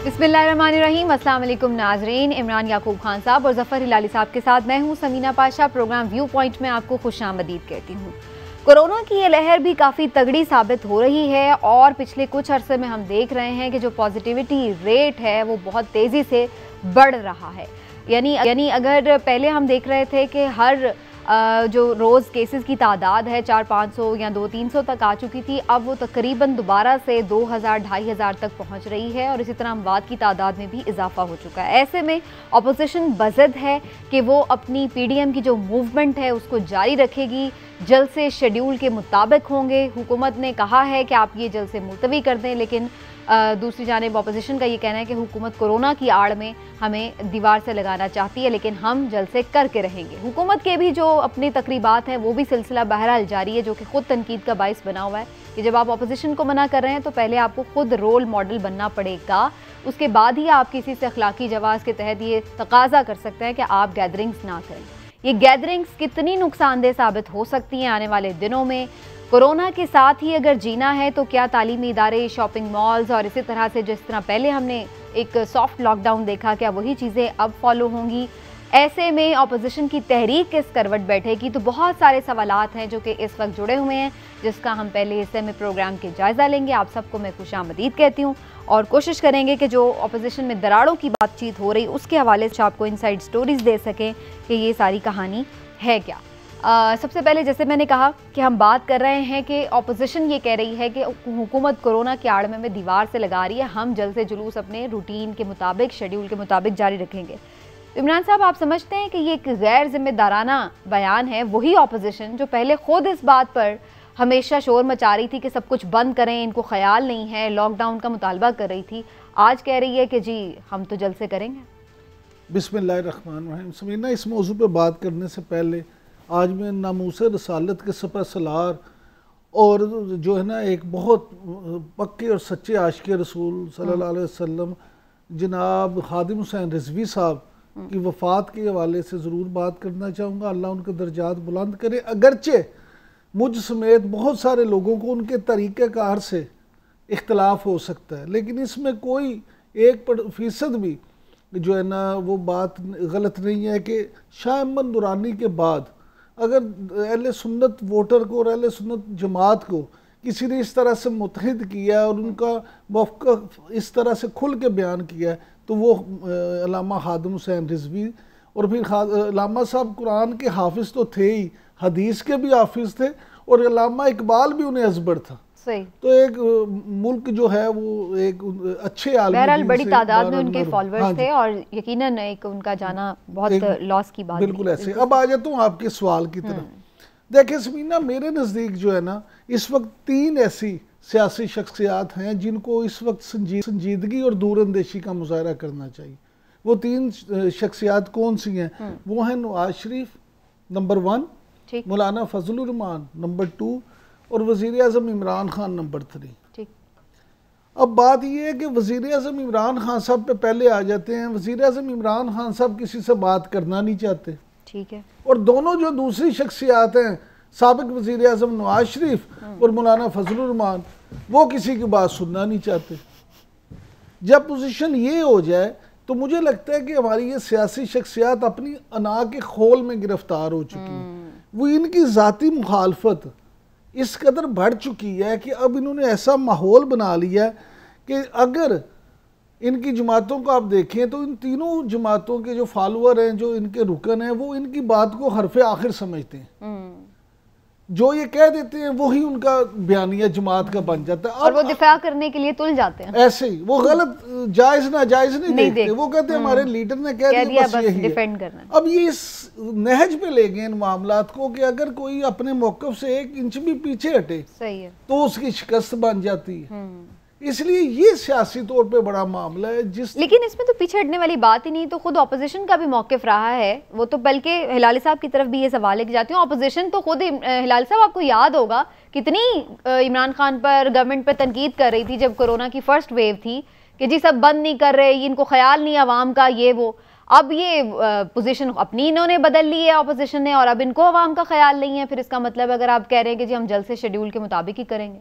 बिस्मिल्लाहिर्रहमानिर्रहीम। अस्सलाम वालेकुम नाजरीन। इमरान याकूब खान साहब और ज़फ़र हिलाली साहब के साथ मैं हूँ Samina Pasha. Programme Viewpoint में आपको खुशामदीद कहती हूँ। कोरोना की ये लहर भी काफ़ी तगड़ी साबित हो रही है और पिछले कुछ अरसे में हम देख रहे हैं कि जो पॉजिटिविटी रेट है वो बहुत तेज़ी से बढ़ रहा है। यानी अगर पहले हम देख रहे थे कि हर जो रोज़ केसेस की तादाद है 400-500 या 200-300 तक आ चुकी थी, अब वो तकरीबन दोबारा से 2000-2500 तक पहुंच रही है और इसी तरह अमवात की तादाद में भी इजाफा हो चुका है। ऐसे में अपोजिशन बज़द है कि वो अपनी पीडीएम की जो मूवमेंट है उसको जारी रखेगी, जल्द से शेड्यूल के मुताबिक होंगे। हुकूमत ने कहा है कि आप ये जल्द से मुलतवी कर दें, लेकिन दूसरी जानिब अपोजिशन का ये कहना है कि हुकूमत कोरोना की आड़ में हमें दीवार से लगाना चाहती है, लेकिन हम जल्द से करके रहेंगे। हुकूमत के भी जो अपनी तकरीबात हैं वो भी सिलसिला बहरहाल जारी है, जो कि खुद तनकीद का बाइस बना हुआ है कि जब आप अपोजिशन को मना कर रहे हैं तो पहले आपको खुद रोल मॉडल बनना पड़ेगा, उसके बाद ही आप किसी से अखलाकी जवाज़ के तहत ये तकाजा कर सकते हैं कि आप गैदरिंग्स ना करें। ये गैदरिंग्स कितनी नुकसानदेह साबित हो सकती हैं आने वाले दिनों में। कोरोना के साथ ही अगर जीना है तो क्या तालीमी इदारे, शॉपिंग मॉल्स और इसी तरह से जिस तरह पहले हमने एक सॉफ्ट लॉकडाउन देखा, क्या वही चीज़ें अब फॉलो होंगी? ऐसे में अपोजिशन की तहरीक किस करवट बैठेगी? तो बहुत सारे सवालात हैं जो कि इस वक्त जुड़े हुए हैं, जिसका हम पहले हिस्से में प्रोग्राम के जायज़ा लेंगे। आप सबको मैं खुशामदीद कहती हूँ और कोशिश करेंगे कि जो अपोजिशन में दरारों की बातचीत हो रही उसके हवाले से आपको इनसाइड स्टोरीज दे सकें कि ये सारी कहानी है क्या। सबसे पहले जैसे मैंने कहा कि हम बात कर रहे हैं कि अपोजिशन ये कह रही है कि हुकूमत कोरोना के आड़ में दीवार से लगा रही है, हम जल्द से जुलूस अपने रूटीन के मुताबिक, शेड्यूल के मुताबिक जारी रखेंगे। इमरान साहब, आप समझते हैं कि ये एक गैर जिम्मेदाराना बयान है? वही अपोजिशन जो पहले खुद इस बात पर हमेशा शोर मचा रही थी कि सब कुछ बंद करें, इनको ख्याल नहीं है, लॉकडाउन का मुतालबा कर रही थी, आज कह रही है कि जी हम तो जल्द से करेंगे। बिस्मिल्लाहिर्रहमानिर्रहीम। समीना, इस मौजू पर बात करने से पहले आज मैं नामूस रसालत के सपा सलार और जो है ना एक बहुत पक्के और सच्चे आशिक़ रसूल सल्लल्लाहु अलैहि वसल्लम जनाब खादिम हुसैन रिजवी साहब की वफ़ात के हवाले से ज़रूर बात करना चाहूँगा। अल्लाह उनके दर्जात बुलंद करे। अगरचे मुझ समेत बहुत सारे लोगों को उनके तरीक़ेकार से इख्तलाफ हो सकता है, लेकिन इसमें कोई 1% भी जो है ना वो बात गलत नहीं है कि शाह अहमद दुरानी के बाद अगर अहले सुन्नत वोटर को और अहले सुन्नत जमात को किसी ने इस तरह से मुत्तहिद किया और उनका मौक़िफ़ इस तरह से खुल के बयान किया तो वो अल्लामा खादिम हुसैन रिजवी। और फिर अल्लामा साहब कुरान के हाफिज़ तो थे ही, हदीस के भी हाफिज़ थे और अल्लामा इकबाल भी उन्हें अजबर था। सही। तो एक मुल्क जो है वो एक अच्छे आलमी बड़ी तादाद में उनके फॉलोअर्स थे और यकीनन एक उनका जाना बहुत लॉस की बात। बिल्कुल ऐसे। अब आ जाता हूँ आपके सवाल की तरफ। देखिए समीना, मेरे नज़दीक जो है ना इस वक्त 3 ऐसी सियासी शख्सियात हैं जिनको इस वक्त संजीदगी और दूरअंदेशी का मुजाहरा करना चाहिए। वो 3 शख्सियात कौन सी हैं? वो हैं नवाज शरीफ नंबर 1, मौलाना फजलुर रहमान नंबर 2 और वज़ीर आज़म इमरान खान नंबर 3। अब बात यह है कि वज़ीर आज़म इमरान खान साहब पे पहले आ जाते हैं। वज़ीर आज़म इमरान खान साहब किसी से बात करना नहीं चाहते, ठीक है। और दोनों जो दूसरी शख्सियात हैं, साबिक वज़ीर आज़म नवाज शरीफ और मौलाना फजलुर रहमान, वो किसी की बात सुनना नहीं चाहते। जब पोजीशन ये हो जाए तो मुझे लगता है कि हमारी ये सियासी शख्सियात अपनी अना के खोल में गिरफ्तार हो चुकी हैं। वो इनकी ज़ाती मुखालफत इस कदर बढ़ चुकी है कि अब इन्होंने ऐसा माहौल बना लिया कि अगर इनकी जमातों को आप देखें तो इन तीनों जमातों के जो फॉलोअर हैं, जो इनके रुकन हैं, वो इनकी बात को हरफे आखिर समझते हैं। जो ये कह देते हैं वही उनका बयानिया जमात का बन जाता है और वो दिफा करने के लिए तुल जाते हैं। ऐसे ही वो गलत जायज नाजायज नहीं देखते। वो कहते हैं हमारे लीडर ने कह दिया बस यही डिफेंड करना। अब ये इस नहज पे ले गए इन मामलात को कि अगर कोई अपने मौक़िफ़ से 1 इंच भी पीछे हटे, सही है, तो उसकी शिकस्त बन जाती है। इसलिए ये सियासी तौर पे बड़ा मामला है। लेकिन इसमें तो पीछे हटने वाली बात ही नहीं, तो खुद ऑपोजिशन का भी मौक़िफ़ रहा है वो तो। बल्कि हिलाली साहब की तरफ भी ये सवाल लेके जाती हूँ, ऑपोजिशन तो खुद हिलाली साहब, आपको याद होगा कितनी इमरान खान पर, गवर्नमेंट पर तनकीद कर रही थी जब कोरोना की फर्स्ट वेव थी कि जी सब बंद नहीं कर रहे, इनको ख्याल नहीं अवाम का, ये वो। अब ये पोजीशन अपनी इन्होंने बदल ली है ऑपोजिशन ने और अब इनको अवाम का ख्याल नहीं है। फिर इसका मतलब अगर आप कह रहे हैं कि जी हम जल्द से शेड्यूल के मुताबिक ही करेंगे,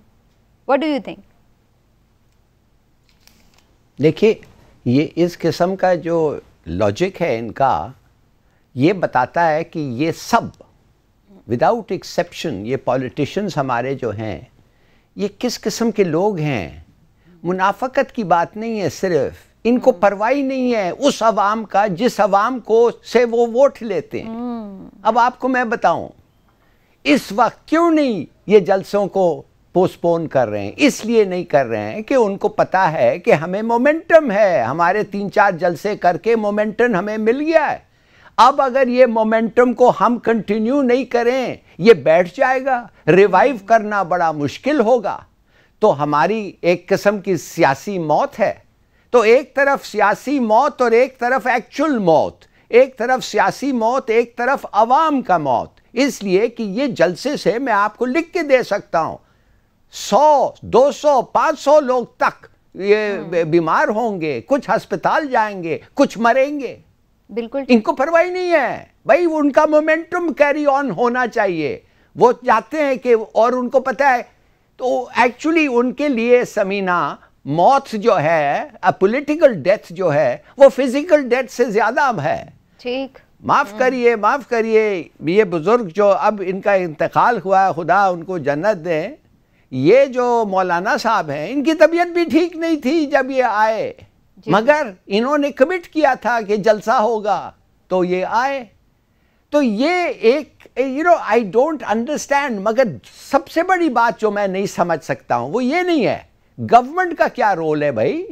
व्हाट डू यू थिंक? देखिए, ये इस किस्म का जो लॉजिक है इनका, ये बताता है कि ये सब विदाउट एक्सेप्शन, ये पॉलिटिशियंस हमारे जो हैं, ये किस किस्म के लोग हैं। मुनाफकत की बात नहीं है, सिर्फ इनको परवाह नहीं है उस अवाम का जिस अवाम को से वो वोट लेते हैं। अब आपको मैं बताऊं, इस वक्त क्यों नहीं ये जलसों को पोस्टपोन कर रहे हैं? इसलिए नहीं कर रहे हैं कि उनको पता है कि हमें मोमेंटम है, हमारे 3-4 जलसे करके मोमेंटम हमें मिल गया है। अब अगर ये मोमेंटम को हम कंटिन्यू नहीं करें, ये बैठ जाएगा, रिवाइव करना बड़ा मुश्किल होगा। तो हमारी एक किस्म की सियासी मौत है। तो एक तरफ सियासी मौत और एक तरफ एक्चुअल मौत, एक तरफ सियासी मौत, एक तरफ अवाम का मौत। इसलिए कि ये जलसे से मैं आपको लिख के दे सकता हूं, 100, 200, 500 लोग तक ये बीमार होंगे, कुछ अस्पताल जाएंगे, कुछ मरेंगे। बिल्कुल, इनको परवाह नहीं है भाई, उनका मोमेंटम कैरी ऑन होना चाहिए। वो चाहते हैं कि, और उनको पता है। तो एक्चुअली उनके लिए समीना, मौत जो है, पॉलिटिकल डेथ जो है, वो फिजिकल डेथ से ज्यादा अब है। ठीक, माफ करिए, ये बुजुर्ग जो अब इनका इंतकाल हुआ, खुदा उनको जन्नत दे, ये जो मौलाना साहब हैं, इनकी तबीयत भी ठीक नहीं थी जब ये आए, मगर इन्होंने कमिट किया था कि जलसा होगा, तो ये आए। तो ये एक आई डोंट अंडरस्टैंड। मगर सबसे बड़ी बात जो मैं नहीं समझ सकता हूं वो ये नहीं है गवर्नमेंट का क्या रोल है भाई।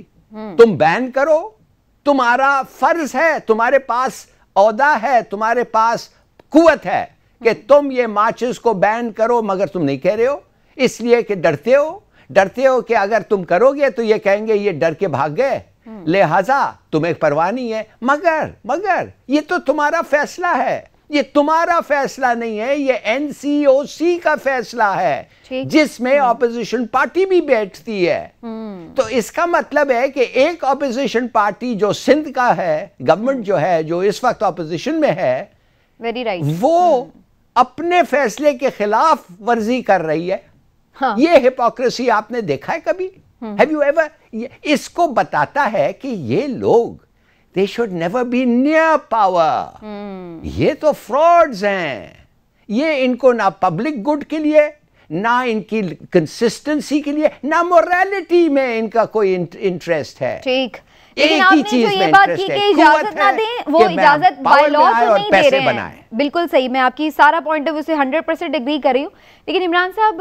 तुम बैन करो, तुम्हारा फर्ज है, तुम्हारे पास औदा है, तुम्हारे पास कुवत है कि तुम ये माचिस को बैन करो, मगर तुम नहीं कह रहे हो, इसलिए कि डरते हो कि अगर तुम करोगे तो ये कहेंगे ये डर के भाग गए, लिहाजा तुम्हें परवाह नहीं है। मगर ये तो तुम्हारा फैसला है, ये तुम्हारा फैसला नहीं है, ये एनसीओसी का फैसला है जिसमें ऑपोजिशन पार्टी भी बैठती है। तो इसका मतलब है कि एक ऑपोजिशन पार्टी जो सिंध का है, गवर्नमेंट जो है, जो इस वक्त ऑपोजिशन में है, वेरी राइट, वो अपने फैसले के खिलाफ वर्जी कर रही है। हाँ। ये हिपोक्रेसी आपने देखा है कभी? Have you ever? इसको बताता है कि ये लोग they should never be near power। ये तो फ्रॉड्स हैं। ये इनको ना पब्लिक गुड के लिए, ना इनकी कंसिस्टेंसी के लिए, ना मोरालिटी में इनका कोई इंटरेस्ट है। ठीक, लेकिन आपने जो ये बात की कि इजाजत ना दें, वो इजाजत बाय लॉ तो नहीं दे रहे हैं। बिल्कुल सही, मैं आपकी सारा पॉइंट ऑफ व्यू से 100% एग्री कर रही हूँ। लेकिन इमरान साहब,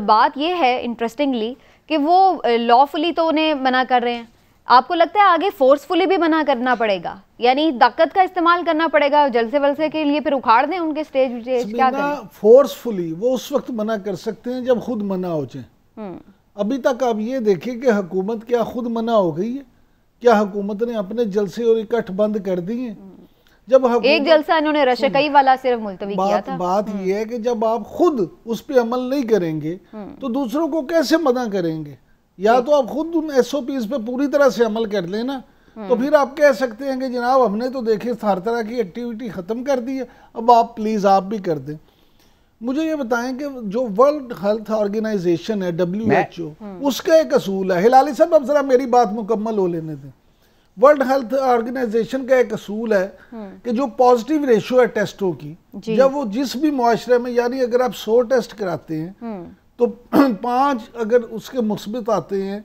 बात ये है इंटरेस्टिंगली कि वो लॉफुली तो उन्हें मना कर रहे हैं, आपको लगता है आगे फोर्सफुली भी मना करना पड़ेगा, यानी ताकत का इस्तेमाल करना पड़ेगा जलसे वलसे के लिए, फिर उखाड़ दें उनके स्टेज क्या करें? फोर्सफुली वो उस वक्त मना कर सकते हैं जब खुद मना हो जाए। अभी तक आप ये देखें कि हुकूमत क्या खुद मना हो गई है? क्या हुकूमत ने अपने जलसे और इकट्ठ बंद कर दिए? जब एक जलसा इन्होंने रशकई वाला सिर्फ मुलतवी किया था। बात ये है कि जब आप खुद उस पर अमल नहीं करेंगे तो दूसरों को कैसे मना करेंगे? या तो आप खुद उन SOPs पे पूरी तरह से अमल कर लेना, तो फिर आप कह सकते हैं कि जनाब हमने तो देखे हर तरह की एक्टिविटी ख़त्म कर दी है, अब आप प्लीज़ आप भी कर दें। मुझे ये बताएं कि जो वर्ल्ड हेल्थ ऑर्गेनाइजेशन है WHO, उसका एक असूल है। हिलाली साहब अब जरा मेरी बात मुकम्मल हो लेने दें। वर्ल्ड हेल्थ ऑर्गेनाइजेशन का एक असूल है कि जो पॉजिटिव रेशियो है टेस्टों की, जब वो जिस भी मुआशरे में, यानी अगर आप 100 टेस्ट कराते हैं तो 5 अगर उसके मुस्बित आते हैं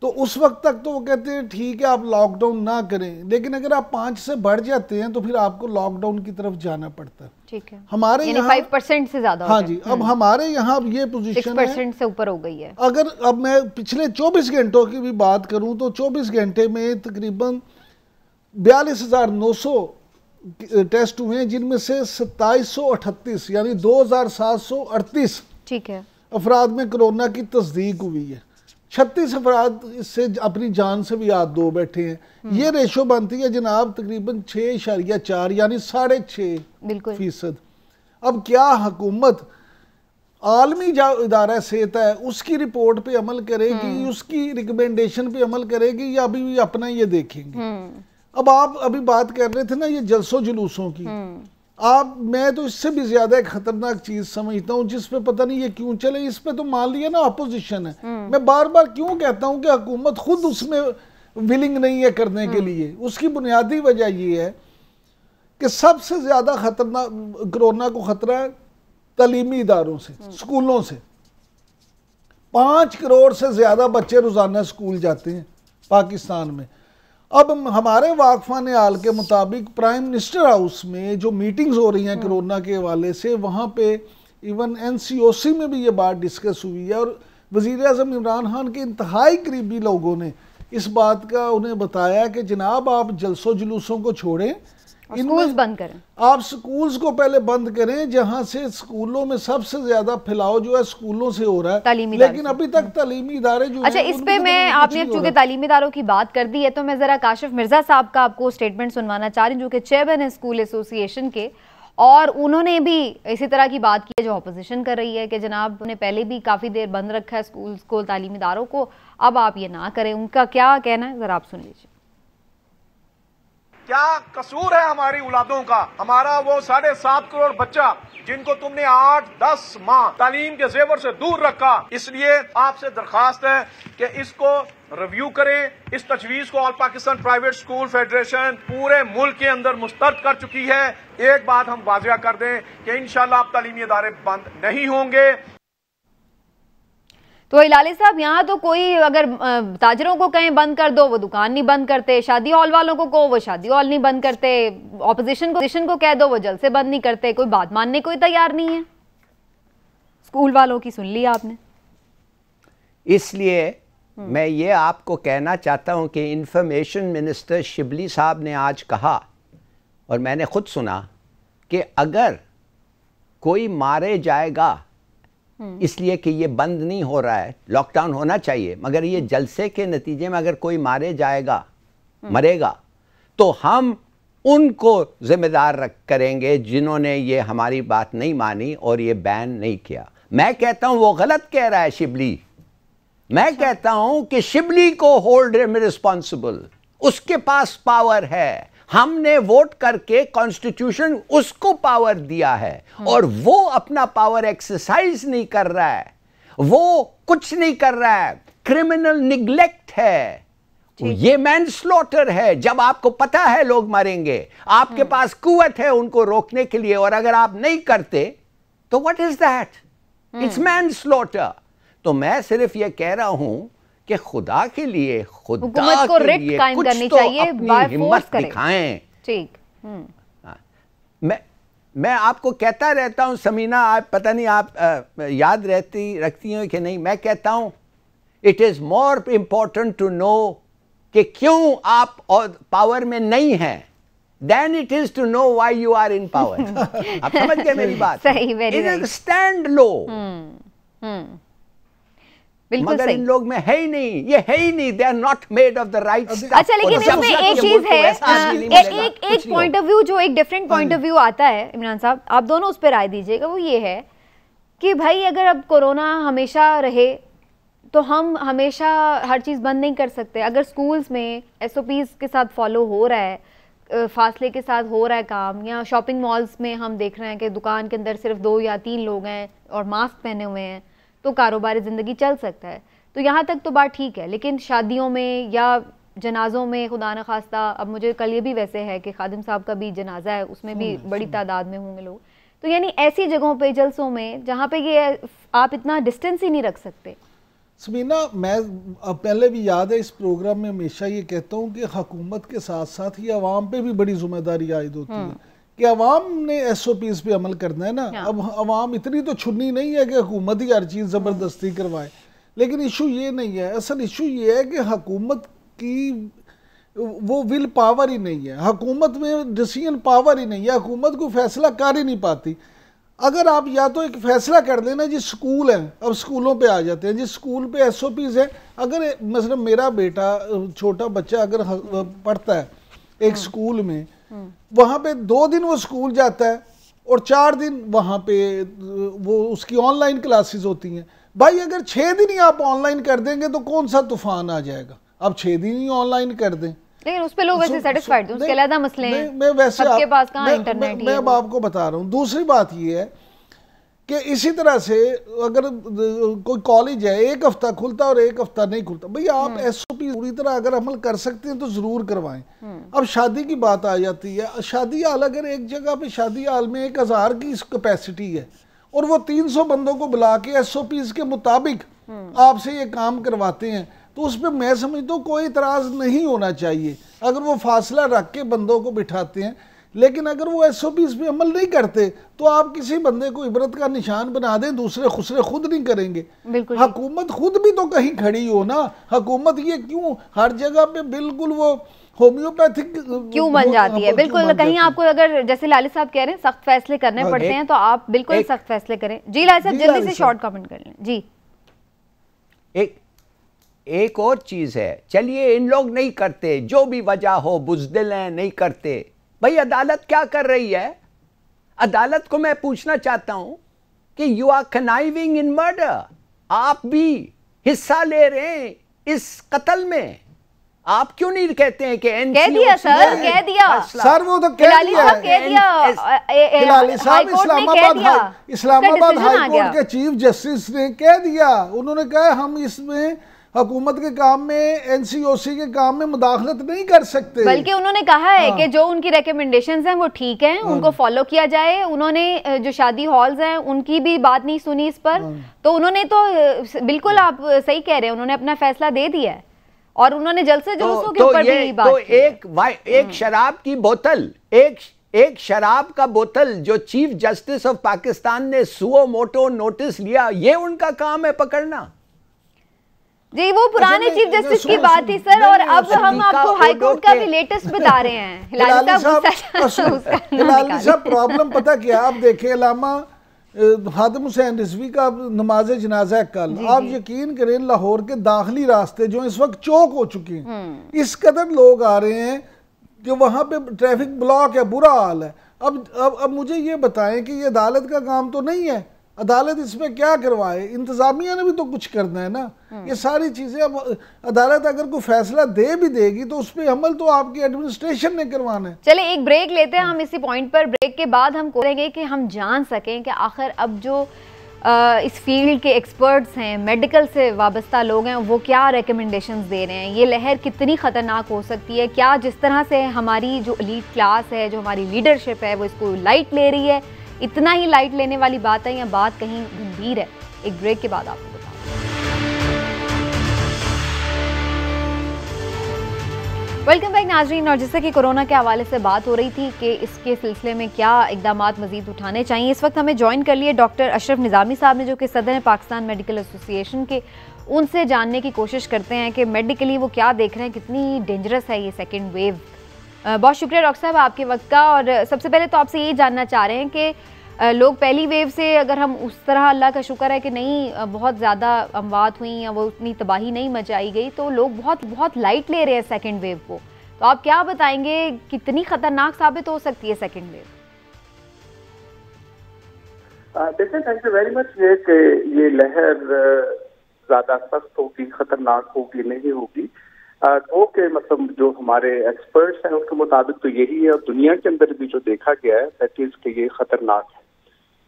तो उस वक्त तक तो वो कहते हैं ठीक है आप लॉकडाउन ना करें, लेकिन अगर आप 5 से बढ़ जाते हैं तो फिर आपको लॉकडाउन की तरफ जाना पड़ता है। ठीक है, हमारे यहाँ 5% से ज्यादा। हाँ जी, अब हमारे यहाँ ये पोजीशन 6% से ऊपर हो गई है। अगर अब मैं पिछले 24 घंटों की भी बात करूं तो 24 घंटे में तकरीबन 42,900 टेस्ट हुए हैं, जिनमें से 2738 यानी 2738 ठीक है अफराद में कोरोना की तस्दीक हुई है। 36 अफराद इससे अपनी जान से भी याद दो बैठे हैं। ये रेशो बनती है जनाब तकरीबन 6.4 यानी 6.5%। अब क्या हुकूमत आलमी जो इदारा सेहत है उसकी रिपोर्ट पे अमल करेगी, उसकी रिकमेंडेशन पे अमल करेगी, या अभी अपना ये देखेंगे? अब आप अभी बात कर रहे थे ना ये जलसों जुलूसों की, मैं तो इससे भी ज्यादा एक खतरनाक चीज समझता हूँ जिस पे पता नहीं ये क्यों चले। इस पे तो मान लिया ना अपोजिशन है, मैं बार बार क्यों कहता हूँ कि हुकूमत खुद उसमें विलिंग नहीं है करने के लिए। उसकी बुनियादी वजह ये है कि सबसे ज्यादा खतरनाक कोरोना को खतरा है तालीमी इदारों से, स्कूलों से। 5 करोड़ से ज्यादा बच्चे रोजाना स्कूल जाते हैं पाकिस्तान में। अब हमारे वाकफान हाल के मुताबिक प्राइम मिनिस्टर हाउस में जो मीटिंग्स हो रही हैं कोरोना के हवाले से, वहाँ पे इवन NCOC में भी ये बात डिस्कस हुई है और वज़ीर आज़म इमरान खान के इंतहाई करीबी लोगों ने इस बात का उन्हें बताया कि जनाब आप जलसों जुलूसों को छोड़ें, स्कूल्स बंद करें, आप स्कूल्स को पहले बंद करें, जहां से स्कूलों में सबसे ज्यादा फैलाव जो है स्कूलों से हो रहा है, लेकिन अभी तक तालीमी इदारे जो अच्छा इस पे मैं आपने चूंकि तालीमी इदारों की बात कर दी है तो मैं जरा काशिफ मिर्जा साहब का आपको स्टेटमेंट सुनवाना चाह रही हूँ जो कि चेयरमैन है स्कूल एसोसिएशन के, और उन्होंने भी इसी तरह की बात की है जो ऑपोजिशन कर रही है कि जनाब ने पहले भी काफी देर बंद रखा है स्कूल्स को, तालीमी इदारों को, अब आप ये ना करें। उनका क्या कहना है जरा आप सुन लीजिए। क्या कसूर है हमारी औलादों का? हमारा वो 7.5 करोड़ बच्चा जिनको तुमने 8-10 माह तालीम के जेवर से दूर रखा, इसलिए आपसे दरखास्त है कि इसको रिव्यू करें। इस तजवीज को all Pakistan private school federation पूरे मुल्क के अंदर मुस्तरद कर चुकी है। एक बात हम वाजिया कर दें कि इंशाल्लाह अब तालीमी इदारे बंद नहीं होंगे। तो हिलाली साहब यहाँ तो कोई अगर ताजरों को कहें बंद कर दो वो दुकान नहीं बंद करते, शादी हॉल वालों को कहो वो शादी हॉल नहीं बंद करते, ऑपोजिशन को कह दो वो जलसे बंद नहीं करते, कोई बात मानने को ही तैयार नहीं है। स्कूल वालों की सुन लिया आपने। इसलिए मैं ये आपको कहना चाहता हूँ कि इंफॉर्मेशन मिनिस्टर शिबली साहब ने आज कहा और मैंने खुद सुना कि अगर कोई मारे जाएगा इसलिए कि ये बंद नहीं हो रहा है, लॉकडाउन होना चाहिए, मगर ये जलसे के नतीजे में अगर कोई मारे जाएगा, मरेगा, तो हम उनको जिम्मेदार करेंगे जिन्होंने ये हमारी बात नहीं मानी और ये बैन नहीं किया। मैं कहता हूं वो गलत कह रहा है शिबली। मैं कहता हूं कि शिबली को होल्ड रिस्पॉन्सिबल, उसके पास पावर है, हमने वोट करके कॉन्स्टिट्यूशन उसको पावर दिया है और वो अपना पावर एक्सरसाइज नहीं कर रहा है, वो कुछ नहीं कर रहा है, क्रिमिनल निग्लेक्ट है, ये मैनस्लॉटर है। जब आपको पता है लोग मरेंगे, आपके पास कुव्वत है उनको रोकने के लिए, और अगर आप नहीं करते तो व्हाट इज दैट? इट्स मैनस्लॉटर। तो मैं सिर्फ ये कह रहा हूं कि खुदा के लिए, खुदा को के लिए कायम कुछ करनी तो चाहिए, अपनी हिम्मत दिखाएं। ठीक। मैं आपको कहता रहता हूं समीना, आप पता नहीं आप याद रखती हो कि नहीं, मैं कहता हूं it is more important to know कि क्यों आप पावर में नहीं हैं then it is to know why you are in power. आप समझ गए मेरी बात? सही, वेरी राइट। स्टैंड लो। मगर इन लोग में है ही नहीं, ये है ही नहीं, they are not made of the right stuff. अच्छा लेकिन इसमें एक चीज है, एक पॉइंट ऑफ व्यू जो एक डिफरेंट पॉइंट ऑफ व्यू आता है, इमरान साहब आप दोनों उस पर राय दीजिएगा, वो ये है कि भाई अगर अब कोरोना हमेशा रहे तो हम हमेशा हर चीज़ बंद नहीं कर सकते। अगर स्कूल्स में SOPs के साथ फॉलो हो रहा है, फासले के साथ हो रहा है काम, या शॉपिंग मॉल्स में हम देख रहे हैं कि दुकान के अंदर सिर्फ 2 या 3 लोग हैं और मास्क पहने हुए हैं, तो कारोबारी ज़िंदगी चल सकता है, तो यहाँ तक तो बात ठीक है। लेकिन शादियों में या जनाजों में खुदा न खास्ता, अब मुझे कल ये भी वैसे है कि खादिम साहब का भी जनाजा है, उसमें भी बड़ी तादाद में होंगे लोग, तो यानी ऐसी जगहों पे, जलसों में, जहाँ पे ये आप इतना डिस्टेंस ही नहीं रख सकते। समीना, मैं पहले भी याद है इस प्रोग्राम में हमेशा ये कहता हूँ कि हुकूमत के साथ साथ ही अवाम पे भी बड़ी जिम्मेदारी आयद होती है कि अवाम ने SOPs पे अमल करना है ना। अब अवाम इतनी तो छुन्नी नहीं है कि हुकूमत ही हर चीज़ ज़बरदस्ती करवाए, लेकिन इशू ये नहीं है। असल इशू ये है कि हुकूमत की वो विल पावर ही नहीं है, हुकूमत में डिसीजन पावर ही नहीं है, हुकूमत को फैसला कर ही नहीं पाती। अगर आप या तो एक फैसला कर देना, जिस स्कूल है, अब स्कूलों पे आ जाते हैं, जिस स्कूल पे SOPs है, अगर मतलब मेरा बेटा छोटा बच्चा अगर पढ़ता है एक स्कूल में, वहाँ पे 2 दिन वो स्कूल जाता है और 4 दिन वहाँ पे वो उसकी ऑनलाइन क्लासेस होती हैं। भाई अगर 6 दिन ही आप ऑनलाइन कर देंगे तो कौन सा तूफान आ जाएगा? आप 6 दिन ही ऑनलाइन कर दें, लेकिन उस पे लोग वैसे सेटिस्फाइड हैं, उसके अलग मसले हैं। मैं वैसे सबके पास कहाँ इंटरनेट है। मैं अब आपको बता रहा हूँ। दूसरी बात ये है कि इसी तरह से अगर कोई कॉलेज है 1 हफ्ता खुलता और 1 हफ्ता नहीं खुलता, भैया आप SOP पूरी तरह अगर अमल कर सकते हैं तो जरूर करवाएं। अब शादी की बात आ जाती है, शादी हाल अगर एक जगह पे शादी हाल में 1000 की कैपेसिटी है और वो 300 बंदों को बुला के SOPs के मुताबिक आपसे ये काम करवाते हैं, तो उस पर मैं समझता हूँ कोई इतराज नहीं होना चाहिए अगर वो फासला रख के बंदों को बिठाते हैं। लेकिन अगर वो SOPs पे अमल नहीं करते तो आप किसी बंदे को इबरत का निशान बना दें, दूसरे खुसरे खुद नहीं करेंगे। हुकूमत खुद भी तो कहीं खड़ी हो ना। हुकूमत ये क्यों हर जगह पे बिल्कुल वो होम्योपैथिक क्यों बन जाती है? बिल्कुल, कहीं आपको अगर जैसे लाली साहब कह रहे हैं सख्त फैसले करने पड़ते हैं तो आप बिल्कुल सख्त फैसले करें। जी लाली साहब जल्दी से शॉर्ट कमेंट कर लें जी। एक और चीज है, चलिए इन लोग नहीं करते, जो भी वजह हो बुज़दिल हैं नहीं करते, भाई अदालत क्या कर रही है? अदालत को मैं पूछना चाहता हूं कि you are conniving in murder, आप भी हिस्सा ले रहे हैं इस कत्ल में। आप क्यों नहीं कहते हैं कि कह दिया सर, कह दिया सर, वो तो कह दिया इस्लामाबाद हाई कोर्ट के चीफ जस्टिस ने कह दिया। उन्होंने कहा हम इसमें हुकूमत के काम में NCOC के काम में मुदाखलत नहीं कर सकते, बल्कि उन्होंने कहा है कि जो उनकी रिकमेंडेशंस हैं वो ठीक हैं, उनको फॉलो किया जाए। उन्होंने जो शादी हॉल्स हैं उनकी भी बात नहीं सुनी इस पर, तो उन्होंने तो बिल्कुल आप सही कह रहे हैं, उन्होंने अपना फैसला दे दिया है और उन्होंने जल्द से जुलूसों के ऊपर भी बात की। एक शराब की बोतल, एक शराब का बोतल जो चीफ जस्टिस ऑफ पाकिस्तान ने सुओ मोटो नोटिस लिया, ये उनका काम है पकड़ना। जी वो पुराने चीफ जस्टिस की बात थी सर, और अब हम आपको हाई कोर्ट का भी लेटेस्ट बता रहे हैं। हिलाली साहब प्रॉब्लम पता क्या, आप देखें अलामा हातिम हुसैन रिजवी का नमाज जनाजा कल, आप यकीन करें लाहौर के दाखिली रास्ते जो इस वक्त चौक हो चुके हैं, इस कदर लोग आ रहे हैं कि वहां पे ट्रैफिक ब्लॉक है, बुरा हाल है। अब मुझे ये बताएं कि ये अदालत का काम तो नहीं है, अदालत इसमें क्या करवाए? इंतजामिया ने भी तो कुछ करना है ना। ये सारी चीजें अब अदालत अगर कोई फैसला दे भी देगी तो उस पर अमल तो आपकी एडमिनिस्ट्रेशन ने करवाना है। चले एक ब्रेक लेते हैं हम इसी पॉइंट पर। ब्रेक के बाद हम करेंगे कि हम जान सकें कि आखिर अब जो इस फील्ड के एक्सपर्ट्स हैं, मेडिकल से वाबस्ता लोग हैं, वो क्या रिकमेंडेशंस दे रहे हैं, ये लहर कितनी ख़तरनाक हो सकती है, क्या जिस तरह से हमारी जो एलीट क्लास है, जो हमारी लीडरशिप है, वो इसको लाइट ले रही है, इतना ही लाइट लेने वाली बात है या बात कहीं गंभीर है? एक ब्रेक के बाद आपको बताऊं। वेलकम बैक नाजरीन। और जैसे कि कोरोना के हवाले से बात हो रही थी कि इसके सिलसिले में क्या इकदामात मजीद उठाने चाहिए, इस वक्त हमें ज्वाइन कर लिए डॉक्टर अशरफ निज़ामी साहब ने, जो कि सदर पाकिस्तान मेडिकल एसोसिएशन के। उनसे जानने की कोशिश करते हैं कि मेडिकली वो क्या देख रहे हैं, कितनी डेंजरस है ये सेकेंड वेव। बहुत शुक्रिया डॉक्टर साहब आपके वक्त का। और सबसे पहले तो आपसे यही जानना चाह रहे हैं कि लोग पहली वेव से, अगर हम उस तरह, अल्लाह का शुक्र है कि नहीं बहुत ज़्यादा अमवात हुई या वो उतनी तबाही नहीं मचाई गई, तो लोग बहुत लाइट ले रहे हैं सेकेंड वेव को। तो आप क्या बताएंगे कितनी खतरनाक साबित हो सकती है सेकेंड वेव? देखिए, थैंक यू वेरी मच। ये लहर ज़्यादा सख्त होगी, खतरनाक होगी, नहीं होगी के मतलब जो हमारे एक्सपर्ट्स हैं उसके मुताबिक तो यही है, और दुनिया के अंदर भी जो देखा गया है दैट इज कि ये खतरनाक है,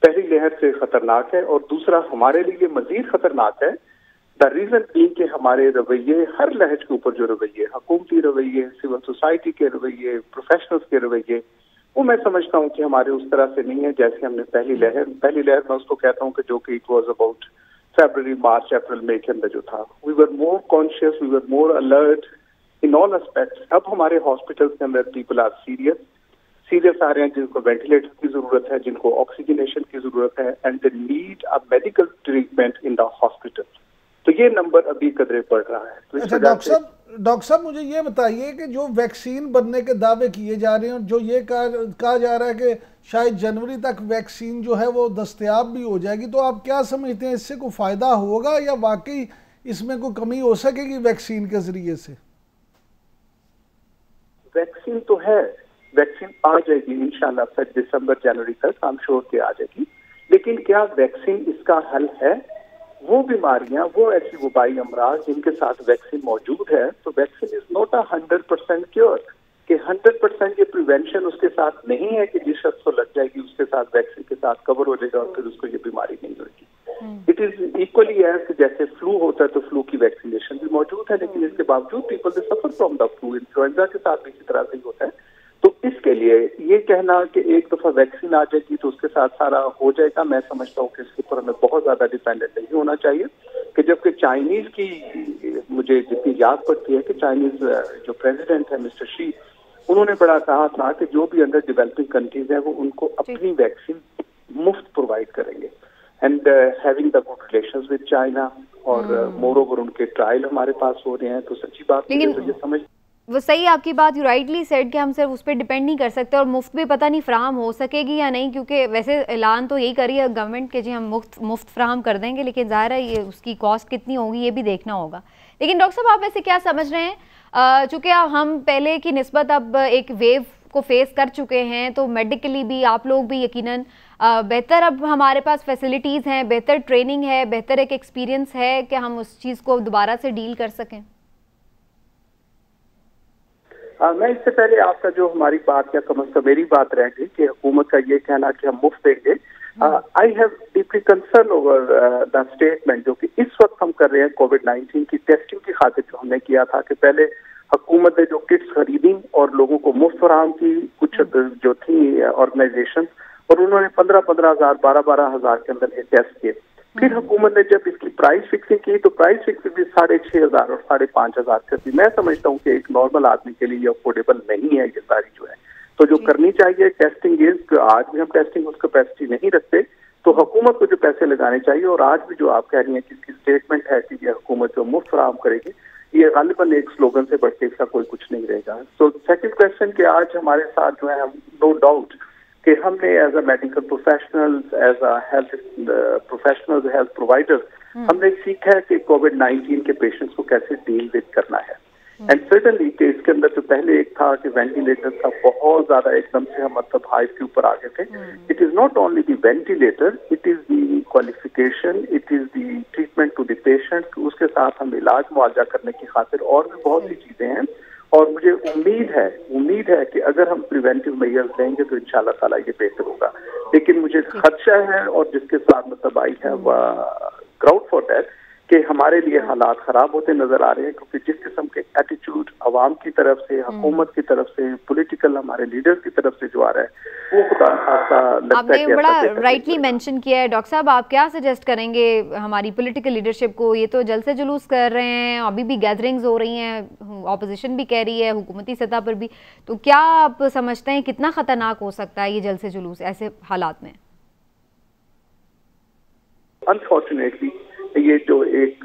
पहली लहर से खतरनाक है। और दूसरा हमारे लिए मजीद खतरनाक है द रीजन बीइंग कि हमारे रवैये, हर लहर के ऊपर जो रवैये, हुकूमती रवैये, सिविल सोसाइटी के रवैये, प्रोफेशनल्स के रवैये, वो मैं समझता हूँ कि हमारे उस तरह से नहीं है जैसे हमने पहली लहर मैं उसको कहता हूँ कि जो कि it was about February, March, April, May के अंदर जो था, we were more conscious, we were more alert in all aspects. अब हमारे हॉस्पिटल्स के अंदर people are serious आ रहे हैं, जिनको वेंटिलेटर की जरूरत है, जिनको ऑक्सीजनेशन की जरूरत है, and they need a medical treatment in the hospital. तो ये नंबर अभी कदरे बढ़ रहा है। तो अच्छा डॉक्टर साहब मुझे ये बताइए कि जो वैक्सीन बनने के दावे किए जा रहे हैं, जो ये कहा जा रहा है कि शायद जनवरी तक वैक्सीन जो है वो दस्तयाब भी हो जाएगी, तो आप क्या समझते हैं, इससे कोई फायदा होगा या वाकई इसमें कोई कमी हो सकेगी वैक्सीन के जरिए से? वैक्सीन तो है, वैक्सीन आ जाएगी इंशाल्लाह फिर दिसंबर जनवरी तक, आई एम श्योर कि आ जाएगी। लेकिन क्या वैक्सीन इसका हल है? वो बीमारियां, वो ऐसी वबाई अमराज जिनके साथ वैक्सीन मौजूद है, तो वैक्सीन इज नॉट 100% क्योर। कि 100% ये प्रिवेंशन उसके साथ नहीं है कि जिस शख्स को लग जाएगी उसके साथ वैक्सीन के साथ कवर हो जाएगा और फिर उसको ये बीमारी नहीं होगी। इट इज इक्वली एज जैसे फ्लू होता है तो फ्लू की वैक्सीनेशन भी मौजूद है, लेकिन इसके बावजूद people they suffer from the flu. Influenza के साथ भी इसी तरह से ही होता है। तो इसके लिए ये कहना कि एक दफा वैक्सीन आ जाएगी तो उसके साथ सारा हो जाएगा, मैं समझता हूँ कि इसके ऊपर हमें बहुत ज्यादा डिपेंडेंट नहीं होना चाहिए। कि जबकि चाइनीज की मुझे जितनी याद पड़ती है कि चाइनीज जो प्रेसिडेंट है मिस्टर शी, उन्होंने बड़ा कहा था कि जो भी अंडर डेवलपिंग कंट्रीज है वो उनको अपनी वैक्सीन मुफ्त प्रोवाइड करेंगे and having the good relations with China, और मोर ओवर उनके ट्रायल हमारे पास हो रहे हैं। तो सच्ची बात मुझे तो ये समझ वो सही आपकी बात, यू राइटली सेड कि हम सिर्फ उस पर डिपेंड नहीं कर सकते और मुफ्त भी पता नहीं फ्राहम हो सकेगी या नहीं, क्योंकि वैसे ऐलान तो यही करी है गवर्नमेंट के जी हम मुफ्त फ्राहम कर देंगे, लेकिन ज़ाहिर है ये उसकी कॉस्ट कितनी होगी ये भी देखना होगा। लेकिन डॉक्टर साहब आप वैसे क्या समझ रहे हैं, चूँकि हम पहले की निस्बत अब एक वेव को फेस कर चुके हैं तो मेडिकली भी आप लोग भी यकीनन बेहतर अब हमारे पास फैसिलिटीज़ हैं, बेहतर ट्रेनिंग है, बेहतर एक एक्सपीरियंस है कि हम उस चीज़ को दोबारा से डील कर सकें। मैं इससे पहले आपका जो हमारी बात या कम से कम मेरी बात रह गई कि हुकूमत का ये कहना कि हम मुफ्त देंगे, I have deeply concern over the statement जो कि इस वक्त हम कर रहे हैं कोविड-19 की टेस्टिंग की खातिर जो हमने किया था कि पहले हुकूमत ने जो किट्स खरीदी और लोगों को मुफ्त फराहम की, कुछ जो थी ऑर्गेनाइजेशन, और उन्होंने 15-15 हज़ार 12-12 हज़ार के अंदर ये टेस्ट किए। फिर हुकूमत ने जब इसकी प्राइस फिक्सिंग की तो प्राइस फिक्सिंग भी 6,500 और 5,500 कर दी। मैं समझता हूँ कि एक नॉर्मल आदमी के लिए ये अफोर्डेबल नहीं है ये सारी जो है। तो जो करनी चाहिए टेस्टिंग इज, आज भी हम टेस्टिंग उस कैपेसिटी नहीं रखते, तो हुकूमत को जो पैसे लगाने चाहिए, और आज भी जो आप कह रही हैं कि इसकी स्टेटमेंट है कि ये हुकूमत जो मुफ्त फराहम करेगी, ये गालिबन एक स्लोगन से बढ़ के इसका कोई कुछ नहीं रहेगा। तो सेकंड क्वेश्चन कि आज हमारे साथ जो है, हम नो डाउट कि हमने as a medical professionals, as a health professionals, health providers, हमने सीखा है कि कोविड-19 के पेशेंट्स को कैसे डील विद करना है। एंड सर्टनली कि इसके अंदर जो पहले एक था कि वेंटिलेटर का बहुत ज्यादा एकदम से हम मतलब हाइट के ऊपर आ गए थे। It is not only the ventilator, it is the qualification, it is the treatment to the patient, उसके साथ हम इलाज मुआवजा करने की खातिर और भी बहुत सी चीजें हैं। और मुझे उम्मीद है कि अगर हम प्रिवेंटिव मेजर्स लेंगे तो इंशाल्लाह ताला ये बेहतर होगा। लेकिन मुझे खदशा है, और जिसके साथ मतलब I have ground for that, कि हमारे लिए हालात खराब होते नजर आ रहे हैं, क्योंकि जिस किस्म के एटीट्यूड अवाम की तरफ से, हुकूमत की तरफ से, पॉलिटिकल हमारे लीडर्स की तरफ से जो आ रहा है, वो खुदा खासा लगता है। आपने बड़ा राइटली मेंशन किया है डॉक्टर साहब, आप क्या सजेस्ट करेंगे हमारी पॉलिटिकल लीडरशिप को? ये तो जलसे जुलूस कर रहे हैं, अभी भी गैदरिंग्स हो रही हैं, ऑपोजिशन भी कह रही है, हुकूमती सतह पर भी, तो क्या आप समझते हैं कितना खतरनाक हो सकता है ये जलसे जुलूस ऐसे हालात में? अनफॉर्चुनेटली ये जो एक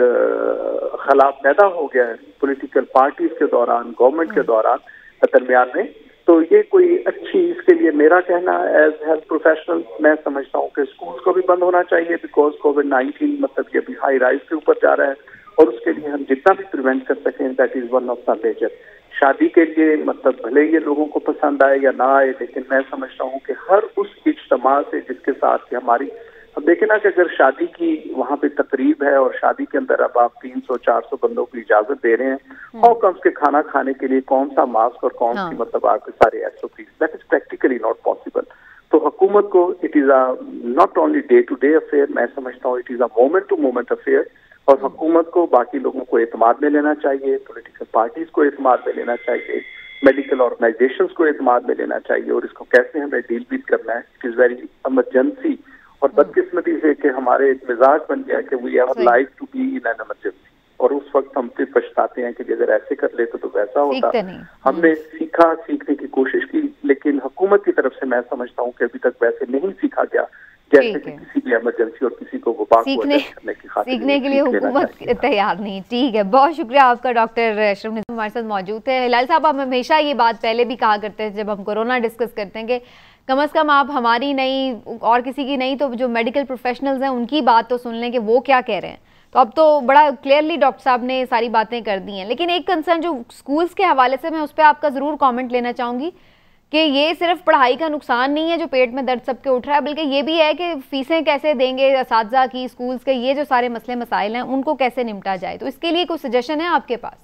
खला पैदा हो गया है पॉलिटिकल पार्टीज के दौरान, गवर्नमेंट के दौरान दरमियान में, तो ये कोई अच्छी, इसके लिए मेरा कहना एज हेल्थ प्रोफेशनल, मैं समझता हूँ कि स्कूल्स को भी बंद होना चाहिए, बिकॉज कोविड-19 मतलब ये भी हाई राइज के ऊपर जा रहा है, और उसके लिए हम जितना भी प्रिवेंट कर सकें that is one of the major. शादी के लिए मतलब भले ये लोगों को पसंद आए या ना आए, लेकिन मैं समझता हूँ कि हर उस इज्तिमा से जिसके साथ कि हमारी, अब देखें ना कि अगर शादी की वहाँ पे तकरीब है और शादी के अंदर अब आप 300-400 बंदों को इजाजत दे रहे हैं, हाउ कम्स के खाना खाने के लिए कौन सा मास्क और कौन सी मतलब आपके सारे SOPs, that is practically not possible. तो हुकूमत को it is a not only day to day affair, मैं समझता हूँ it is a moment to moment affair, और हुकूमत को बाकी लोगों को एतमाद में लेना चाहिए, पॉलिटिकल पार्टीज को एतमाद में लेना चाहिए, मेडिकल ऑर्गेनाइजेशंस को एतमाद में लेना चाहिए, और इसको कैसे हमें डील विद करना है। इट इज वेरी इमरजेंसी, और बदकिस्मती से कि हमारे एक मिजाज बन गया कि we have like to be in an emergency, और उस वक्त हम फिर पछताते हैं कि अगर ऐसे कर लेते तो वैसा होता। हमने सीखने की कोशिश की, लेकिन हुकूमत की तरफ से मैं समझता हूँ कि अभी तक वैसे नहीं सीखा गया, जैसे कि किसी भी इमरजेंसी और किसी को वबा को करने की खातिर सीखने के लिए हुकूमत तैयार नहीं। ठीक है, बहुत शुक्रिया आपका डॉक्टर अशरफ निज़ाम हमारे साथ मौजूद थे। हिलाल साहब, हम हमेशा ये बात पहले भी कहा करते हैं जब हम कोरोना डिस्कस करते हैं कि कम से कम आप हमारी नहीं और किसी की नहीं तो जो मेडिकल प्रोफेशनल्स हैं उनकी बात तो सुन लें कि वो क्या कह रहे हैं। तो अब तो बड़ा क्लियरली डॉक्टर साहब ने सारी बातें कर दी हैं, लेकिन एक कंसर्न जो स्कूल्स के हवाले से मैं उस पर आपका ज़रूर कमेंट लेना चाहूँगी कि ये सिर्फ पढ़ाई का नुकसान नहीं है जो पेट में दर्द सबके उठ रहा है, बल्कि ये भी है कि फ़ीसें कैसे देंगे असातिज़ा की, स्कूल्स के ये जो सारे मसले मसाइल हैं उनको कैसे निपटा जाए। तो इसके लिए कोई सजेशन है आपके पास?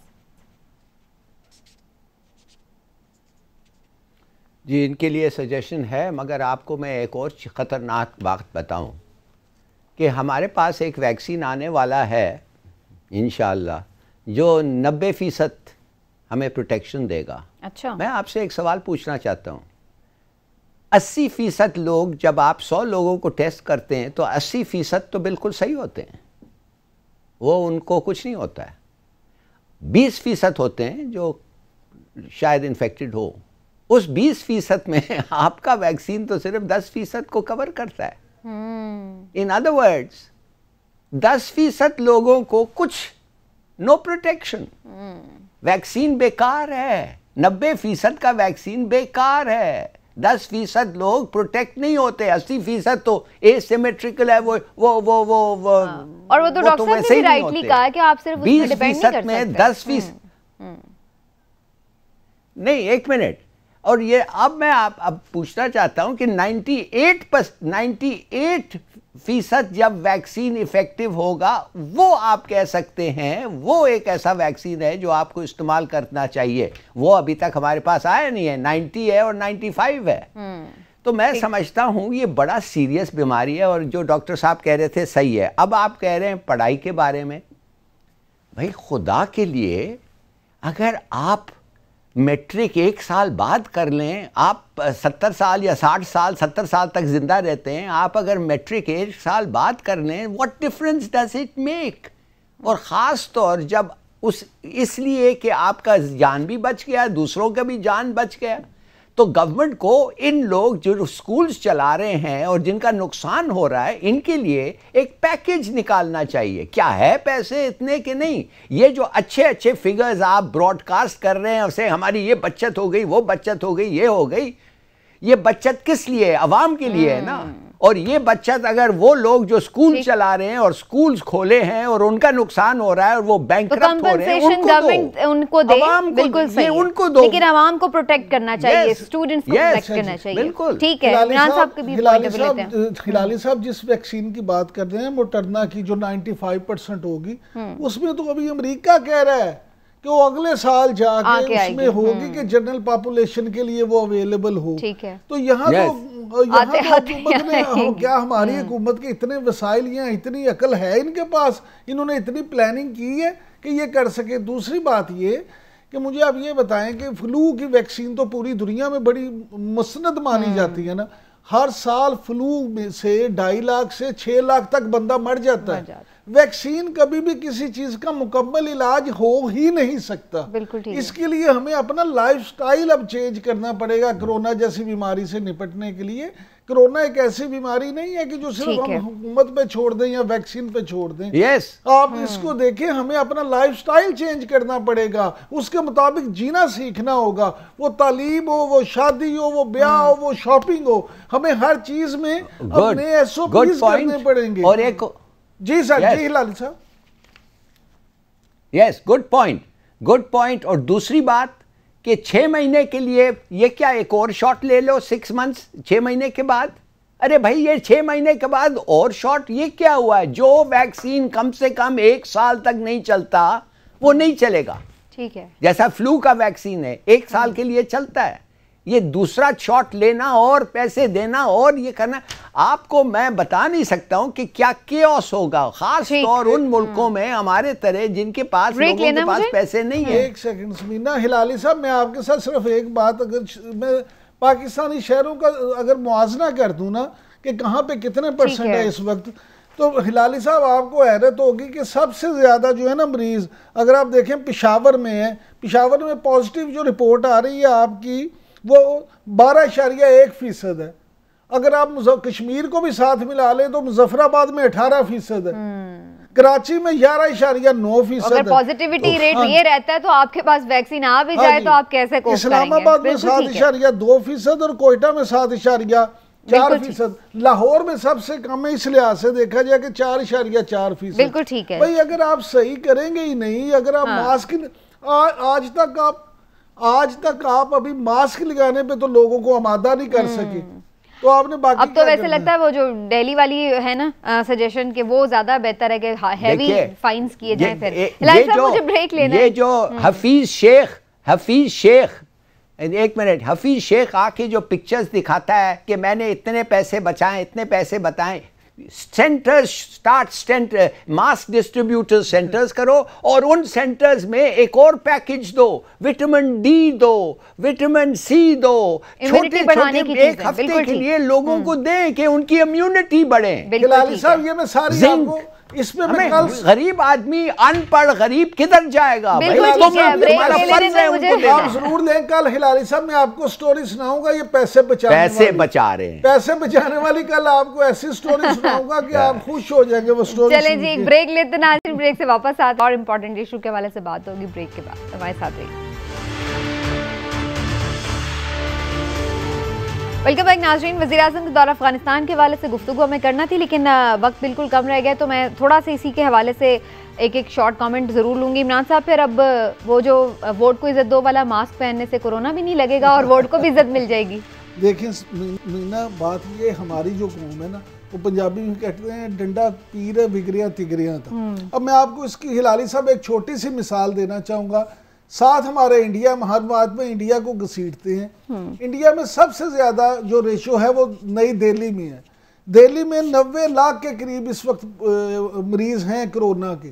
जी, इनके लिए सजेशन है, मगर आपको मैं एक और ख़तरनाक बात बताऊं कि हमारे पास एक वैक्सीन आने वाला है इंशाअल्लाह जो 90% हमें प्रोटेक्शन देगा। अच्छा, मैं आपसे एक सवाल पूछना चाहता हूं, 80% लोग, जब आप 100 लोगों को टेस्ट करते हैं तो 80% तो बिल्कुल सही होते हैं, वो उनको कुछ नहीं होता है। 20% होते हैं जो शायद इन्फेक्टेड हो। उस 20% में आपका वैक्सीन तो सिर्फ 10% को कवर करता है। इन अदर वर्ड्स 10% लोगों को कुछ नो प्रोटेक्शन। वैक्सीन बेकार है, 90% का वैक्सीन बेकार है। 10% लोग प्रोटेक्ट नहीं होते, 80% तो एसिमेट्रिकल है। वो और वो तो डॉक्टर साहब ने भी राइटली कहा है कि आप सिर्फ उस पर डिपेंड नहीं कर सकते। 10% नहीं, एक मिनट। और ये अब मैं अब पूछना चाहता हूं कि 98% जब वैक्सीन इफेक्टिव होगा, वो आप कह सकते हैं वो एक ऐसा वैक्सीन है जो आपको इस्तेमाल करना चाहिए। वो अभी तक हमारे पास आया नहीं है। 90 है और 95 है। तो मैं समझता हूं ये बड़ा सीरियस बीमारी है। और जो डॉक्टर साहब कह रहे थे सही है। अब आप कह रहे हैं पढ़ाई के बारे में, भाई खुदा के लिए, अगर आप मैट्रिक 1 साल बाद कर लें, आप 70 साल या 60 साल 70 साल तक जिंदा रहते हैं, आप अगर मैट्रिक 1 साल बाद कर लें, what difference does it make? और ख़ास तौर जब इसलिए कि आपका जान भी बच गया, दूसरों का भी जान बच गया। तो गवर्नमेंट को इन लोग जो स्कूल्स चला रहे हैं और जिनका नुकसान हो रहा है, इनके लिए एक पैकेज निकालना चाहिए। क्या है पैसे इतने कि नहीं? ये जो अच्छे अच्छे फिगर्स आप ब्रॉडकास्ट कर रहे हैं, उसे हमारी ये बचत हो गई, वो बचत हो गई, ये हो गई, ये बचत किस लिए? अवाम के लिए है ना। और ये बचत अगर वो लोग जो स्कूल चला रहे हैं और स्कूल्स खोले हैं और उनका नुकसान हो रहा है और वो बैंकक्रप्ट हो रहे हैं, उनको दे, बिल्कुल सही है, उनको दो। लेकिन अवाम को प्रोटेक्ट करना चाहिए, स्टूडेंट्स को प्रोटेक्ट करना चाहिए। बिल्कुल ठीक है। इमरान साहब के भी पॉइंट ऑफ व्यू लेते हैं। हिलाली साहब जिस वैक्सीन की बात कर रहे हैं, मोटरना की जो 95% होगी, उसमें तो अभी अमेरिका कह रहा है कि वो अगले साल जाके उसमें होगी कि जनरल पॉपुलेशन के लिए वो अवेलेबल हो। ठीक है। तो यहाँ तो हुकूमत ने, क्या हमारी हुकूमत के इतने वसाइल हैं, इतनी अकल है इनके पास, इन्होंने इतनी प्लानिंग की है कि ये कर सके। दूसरी बात ये कि मुझे आप ये बताएं कि फ्लू की वैक्सीन तो पूरी दुनिया में बड़ी मुस्नद मानी जाती है ना। हर साल फ्लू में से 2.5 लाख से 6 लाख तक बंदा मर जाता है। वैक्सीन कभी भी किसी चीज का मुकम्मल इलाज हो ही नहीं सकता। बिल्कुल ठीक। इसके लिए हमें अपना लाइफस्टाइल अब चेंज करना पड़ेगा कोरोना जैसी बीमारी से निपटने के लिए। कोरोना एक ऐसी बीमारी नहीं है कि जो सिर्फ हम हुकूमत पे छोड़ दें या वैक्सीन पे छोड़ दें। यस, आप इसको देखें, हमें अपना लाइफस्टाइल चेंज करना पड़ेगा, उसके मुताबिक जीना सीखना होगा। वो तालीम हो, वो शादी हो, वो ब्याह हो, वो शॉपिंग हो, हमें हर चीज में अपने SOPs करने पड़ेंगे। और एक जी सर, जी हिलाली साहब, यस, गुड पॉइंट। और दूसरी बात कि 6 महीने के लिए ये क्या एक और शॉट ले लो, 6 मंथ्स, 6 महीने के बाद। अरे भाई ये 6 महीने के बाद और शॉट, ये क्या हुआ है? जो वैक्सीन कम से कम 1 साल तक नहीं चलता वो नहीं चलेगा। ठीक है। जैसा फ्लू का वैक्सीन है 1 साल के लिए चलता है, ये दूसरा शॉट लेना और पैसे देना और ये करना, आपको मैं बता नहीं सकता हूं कि क्या केओस होगा, खास तौर उन मुल्कों में हमारे तरह जिनके पास लोगों के पास पैसे नहीं है। एक सेकंड समीना, हिलाली साहब मैं आपके साथ सिर्फ एक बात, अगर मैं पाकिस्तानी शहरों का अगर मुआवजा कर दूं ना कि कहाँ पे कितने % है इस वक्त, तो हिलाली साहब आपको हैरत होगी कि सबसे ज्यादा जो है ना मरीज, अगर आप देखें पेशावर में है, पेशावर में पॉजिटिव जो रिपोर्ट आ रही है आपकी वो 12.1% है। अगर आप कश्मीर को भी साथ मिला ले तो मुजफ्फराबाद में 18% है, कराची में 11.9%। अगर पॉजिटिविटी रेट ये रहता है तो आपके पास वैक्सीन आ भी जाए तो आप कैसे कोप करेंगे? इस्लामाबाद में 7.2% और कोयटा में 7.4%। लाहौर में सबसे कम है, इस लिहाज से देखा जाए कि 4.4%। बिल्कुल ठीक है भाई, अगर आप सही करेंगे ही नहीं, अगर आप मास्क आज तक आप अभी मास्क लगाने पे तो लोगों को आमादा नहीं कर सके, तो आपने बाकी अब तो वैसे लगता है वो जो दिल्ली वाली है ना सजेशन के, वो ज्यादा बेहतर है कि हैवी फाइन्स किए जाएं। फिर मुझे ब्रेक लेना है। ये जो हफीज शेख एक मिनट, हफीज शेख आके जो पिक्चर्स दिखाता है कि मैंने इतने पैसे बचाए, इतने पैसे बताएं, centres start mask distributor centres करो और उन सेंटर्स में एक और पैकेज दो, विटामिन डी दो, विटामिन सी दो, छोटे छोटे एक हफ्ते के लिए लोगों को दें कि उनकी इम्यूनिटी बढ़े। हिलाली साहब ये मैं सारी आपको इसमें मैं कल गरीब आदमी अनपढ़ गरीब किधर जाएगा भाई? तुम्हारा फर्ज है उनको देना। आप जरूर लें। कल हिलाली साहब मैं आपको स्टोरी सुनाऊंगा, ये पैसे बचा रहे हैं, पैसे बचाने वाली। कल आपको ऐसी स्टोरी सुनाऊंगा कि आप खुश हो जाएंगे वो स्टोरी। चले जी, एक ब्रेक लेते हैं नाज़रीन, ब्रेक से वापस आते और इम्पोर्टेंट इशू के हवाले से बात होगी ब्रेक के बाद। हमारे साथ रहिए। वेलकम बैक नाज़रीन। वज़ीर-ए-आज़म के दौरा अफगानिस्तान के हवाले से गुफ्तगू हमें करना थी, लेकिन वक्त बिल्कुल कम रह गया, तो मैं थोड़ा सा इसी के हवाले से एक शॉर्ट कमेंट ज़रूर लूँगी। इमरान साहब, फिर अब वो जो वोट को इज़्ज़त दो वाला मास्क पहनने से कोरोना भी नहीं लगेगा और वोट को भी इज़्ज़त मिल जाएगी? देखिए मीना, बात ये हमारी जो कौम है ना, वो पंजाबी में कहते हैं डंडा पीर बिगड़िया तिगड़िया था। अब मैं आपको इसकी हिलाली साहब एक छोटी सी मिसाल देना चाहूँगा। साथ हमारे इंडिया में हर बात में इंडिया को घसीटते हैं। इंडिया में सबसे ज्यादा जो रेशो है वो नई दिल्ली में है। दिल्ली में 90 लाख के करीब इस वक्त मरीज हैं कोरोना के।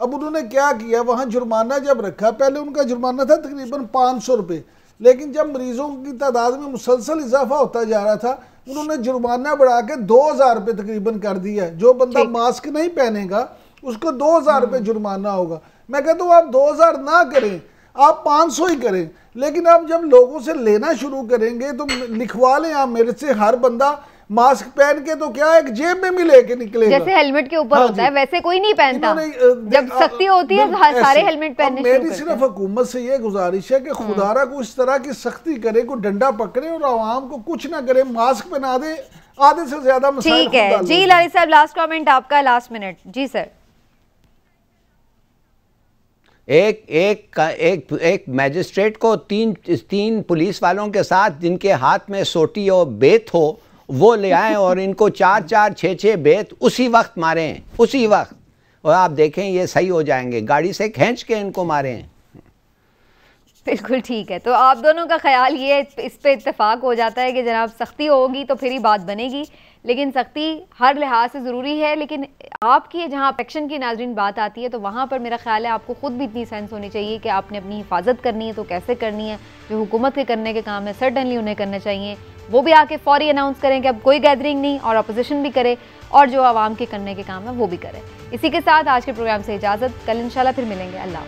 अब उन्होंने क्या किया, वहाँ जुर्माना जब रखा, पहले उनका जुर्माना था तकरीबन 500 रुपये, लेकिन जब मरीजों की तादाद में मुसलसल इजाफा होता जा रहा था, उन्होंने जुर्माना बढ़ा के 2000 रुपये तकरीबन कर दिया। जो बंदा मास्क नहीं पहनेगा उसको 2000 रुपये जुर्माना होगा। मैं कहता हूँ आप 2000 ना करें, आप 500 ही करें, लेकिन आप जब लोगों से लेना शुरू करेंगे तो लिखवा लें आप मेरे से, हर बंदा मास्क पहन के, तो क्या एक जेब में भी लेके निकलेगा। जैसे हेलमेट के ऊपर होता है वैसे कोई नहीं पहनता। जब सख्ती होती है तो सारे हेलमेट पहनने शुरू करते हैं। मेरी सिर्फ हुकूमत से ये गुजारिश है कि खुदारा को इस तरह की सख्ती करे, को डंडा पकड़े और आवाम को कुछ ना करे, मास्क पहना दे, आधे से ज्यादा मसाइल। ठीक है जी। लाली साहब, लास्ट कमेंट आपका, लास्ट मिनट जी सर। एक मैजिस्ट्रेट को तीन पुलिस वालों के साथ जिनके हाथ में सोटी और बेत हो वो ले आए और इनको 4-4, 6-6 बेत उसी वक्त मारे, उसी वक्त, और आप देखें ये सही हो जाएंगे। गाड़ी से खींच के इनको मारे। बिल्कुल ठीक है। तो आप दोनों का ख्याल ये इस पे इत्तेफाक हो जाता है कि जनाब सख्ती होगी तो फिर ही बात बनेगी, लेकिन सख्ती हर लिहाज से ज़रूरी है। लेकिन आपकी जहाँ एक्शन की नाज़रीन बात आती है तो वहाँ पर मेरा ख्याल है आपको ख़ुद भी इतनी सेंस होनी चाहिए कि आपने अपनी हिफाजत करनी है तो कैसे करनी है। जो हुकूमत के करने के काम है सर्टनली उन्हें करने चाहिए, वो भी आके फौरी अनाउंस करें कि अब कोई गैदरिंग नहीं, और अपोजिशन भी करे, और जो आवाम के करने के काम है वो भी करे। इसी के साथ आज के प्रोग्राम से इजाज़त, कल इंशाल्लाह फिर मिलेंगे। अल्लाह।